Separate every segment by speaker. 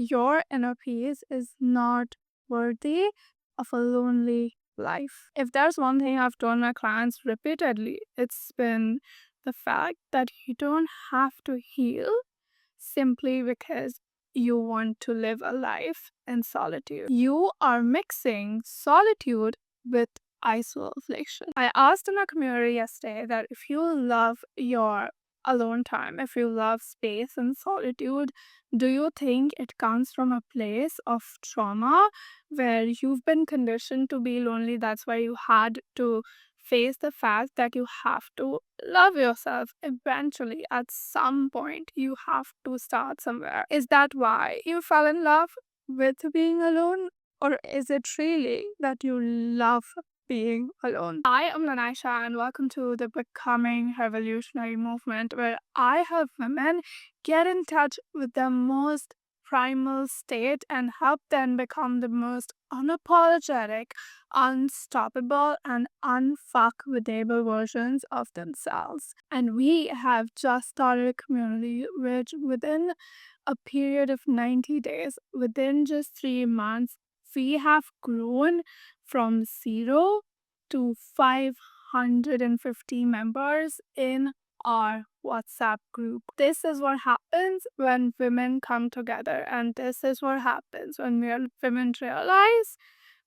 Speaker 1: Your inner peace is not worthy of a lonely life. If there's one thing I've told my clients repeatedly, it's been the fact that you don't have to heal simply because you want to live a life in solitude. You are mixing solitude with isolation. I asked in our community yesterday that if you love your alone time, if you love space and solitude, do you think it comes from a place of trauma where you've been conditioned to be lonely? That's why you had to face the fact that you have to love yourself eventually. At some point, you have to start somewhere. Is that why you fell in love with being alone? Or is it really that you love being alone? I am Lanaisha, and welcome to the Becoming Revolutionary movement, where I help women get in touch with their most primal state and help them become the most unapologetic, unstoppable, and unfuckable versions of themselves. And we have just started a community which, within a period of 90 days, within just 3 months, we have grown from 0 to 550 members in our WhatsApp group. This is what happens when women come together, and this is what happens when women realize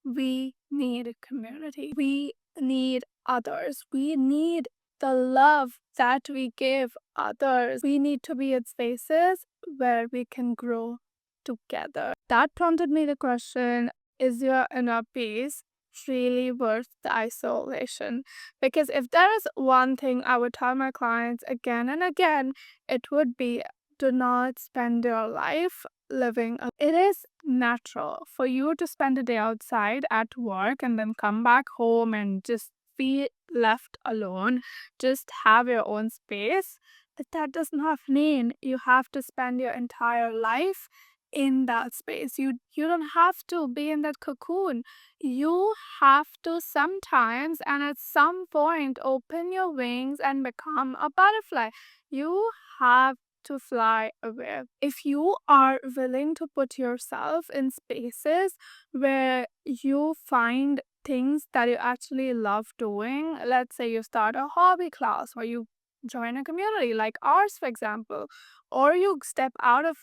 Speaker 1: we need a community. We need others. We need the love that we give others. We need to be in spaces where we can grow together. That prompted me the question, is your inner peace really worth the isolation? Because if there is one thing I would tell my clients again and again, it would be, do not spend your life living. It is natural for you to spend a day outside at work and then come back home and just be left alone, just have your own space. But that does not mean you have to spend your entire life in that space. You don't have to be in that cocoon. You have to sometimes and at some point open your wings and become a butterfly. You have to fly away. If you are willing to put yourself in spaces where you find things that you actually love doing, let's say you start a hobby class or you join a community like ours, for example, or you step out of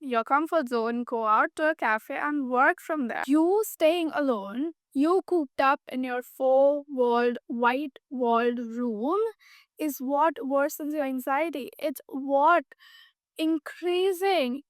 Speaker 1: your comfort zone, go out to a cafe and work from there. You staying alone, you cooped up in your four-walled, white-walled room is what worsens your anxiety. It's what increasing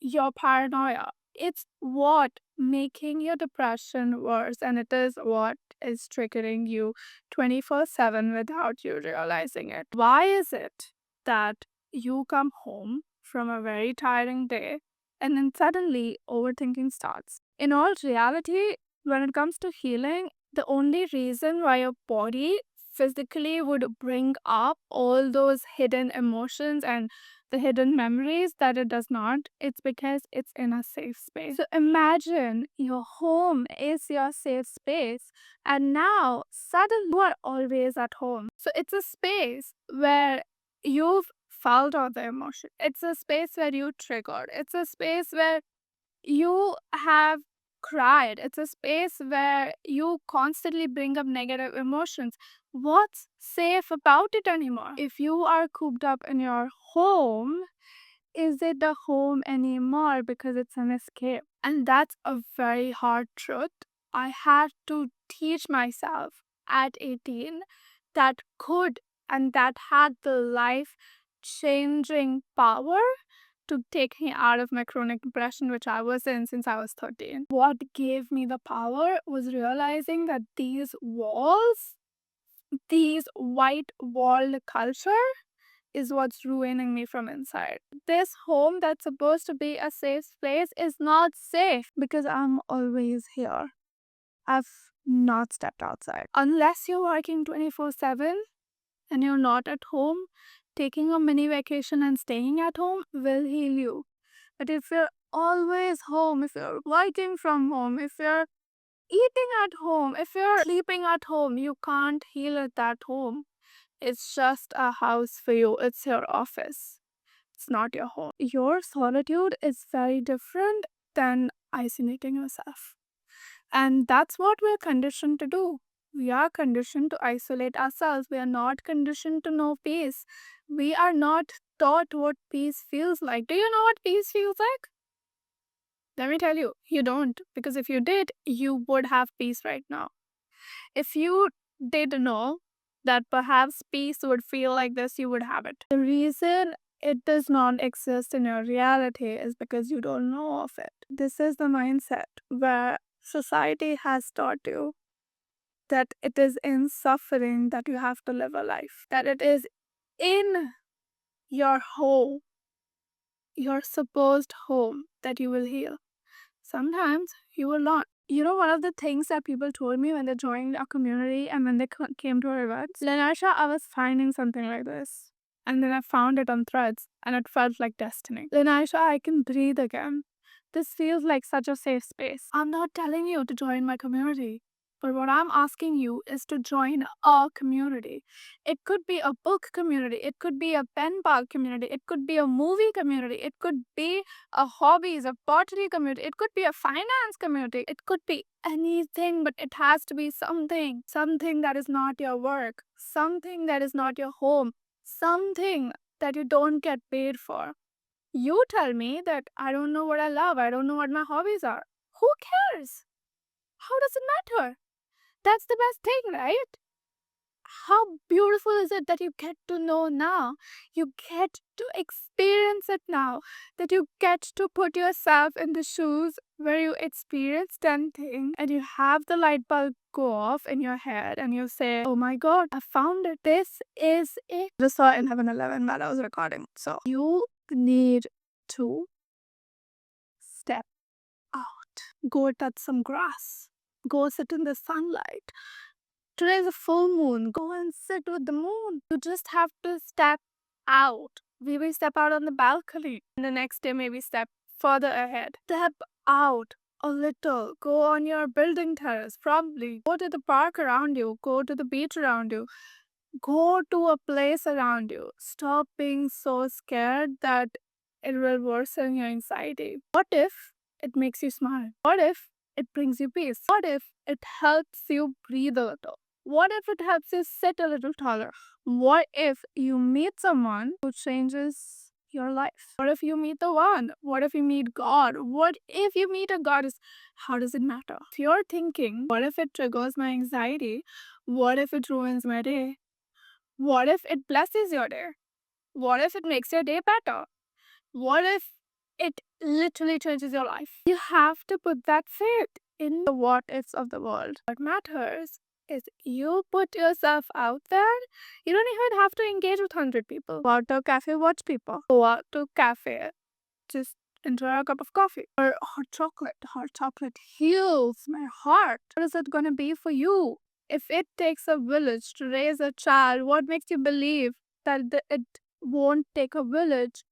Speaker 1: your paranoia. It's what making your depression worse, and it is what is triggering you 24/7 without you realizing it. Why is it that you come home from a very tiring day and then suddenly overthinking starts? In all reality, when it comes to healing, the only reason why your body physically would bring up all those hidden emotions and the hidden memories that it does not, it's because it's in a safe space. So imagine your home is your safe space, and now suddenly you are always at home. So it's a space where you've felt all the emotion. It's a space where you triggered. It's a space where you have cried. It's a space where you constantly bring up negative emotions. What's safe about it anymore? If you are cooped up in your home, is it a home anymore because it's an escape? And that's a very hard truth. I had to teach myself at 18 that could and that had the life changing power to take me out of my chronic depression, which I was in since I was 13. What gave me the power was realizing that these walls, these white walled culture, is what's ruining me from inside. This home that's supposed to be a safe place is not safe because I'm always here. I've not stepped outside. Unless you're working 24/7 and you're not at home, taking a mini vacation and staying at home will heal you. But if you're always home, if you're working from home, if you're eating at home, if you're sleeping at home, you can't heal at that home. It's just a house for you, it's your office. It's not your home. Your solitude is very different than isolating yourself. And that's what we're conditioned to do. We are conditioned to isolate ourselves. We are not conditioned to know peace. We are not taught what peace feels like. Do you know what peace feels like? Let me tell you, you don't. Because if you did, you would have peace right now. If you did know that perhaps peace would feel like this, you would have it. The reason it does not exist in your reality is because you don't know of it. This is the mindset where society has taught you that it is in suffering that you have to live a life, that it is in your home, your supposed home, that you will heal. Sometimes you will not. You know, one of the things that people told me when they joined our community and when they came to our events, Lenasha, I was finding something like this. And then I found it on Threads and it felt like destiny. Lenasha, I can breathe again. This feels like such a safe space. I'm not telling you to join my community, but what I'm asking you is to join a community. It could be a book community, it could be a pen pal community, it could be a movie community, it could be a hobbies, a pottery community, it could be a finance community, it could be anything, but it has to be something that is not your work, something that is not your home, something that you don't get paid for. You tell me that I don't know what I love, I don't know what my hobbies are. Who cares? How does it matter? That's the best thing, right? How beautiful is it that you get to know now? You get to experience it now. That you get to put yourself in the shoes where you experience 10 things and you have the light bulb go off in your head and you say, oh my god, I found it. This is it. I just saw it in Heaven 11 while I was recording. So you need to step out. Go touch some grass. Go sit in the sunlight. Today is a full moon. Go and sit with the moon. You just have to step out. Maybe step out on the balcony. And the next day, maybe step further ahead. Step out a little. Go on your building terrace, probably. Go to the park around you. Go to the beach around you. Go to a place around you. Stop being so scared that it will worsen your anxiety. What if it makes you smile? What if it brings you peace? What if it helps you breathe a little? What if it helps you sit a little taller? What if you meet someone who changes your life? What if you meet the one? What if you meet God? What if you meet a goddess? How does it matter? If you're thinking, what if it triggers my anxiety? What if it ruins my day? What if it blesses your day? What if it makes your day better? What if it literally changes your life? You have to put that faith in the what ifs of the world. What matters is you put yourself out there. You don't even have to engage with 100 people. Go out to a cafe, watch people. Go out to a cafe, just enjoy a cup of coffee or hot chocolate. Hot chocolate heals my heart. What is it going to be for you? If it takes a village to raise a child, what makes you believe that it won't take a village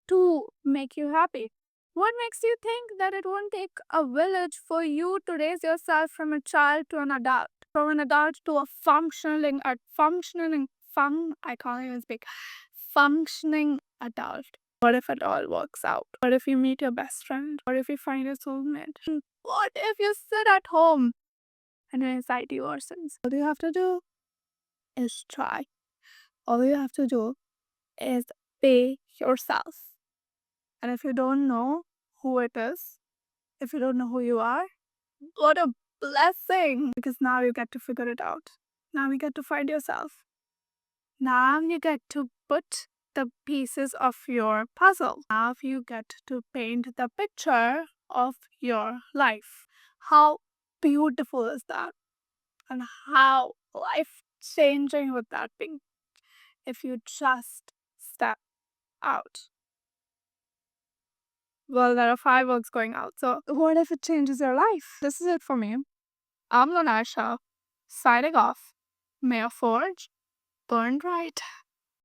Speaker 1: to make you happy? What makes you think that it won't take a village for you to raise yourself from a child to an adult, from an adult to a I can't even speak, functioning adult? What if it all works out? What if you meet your best friend? What if you find your soulmate? What if you sit at home and your anxiety worsens? All you have to do is try. All you have to do is be yourself. And if you don't know who it is, if you don't know who you are, what a blessing! Because now you get to figure it out. Now you get to find yourself. Now you get to put the pieces of your puzzle. Now you get to paint the picture of your life. How beautiful is that? And how life changing would that be if you just step out? Well, there are fireworks going out. So, what if it changes your life? This is it for me. I'm Lonasha, signing off. May your forge burn bright.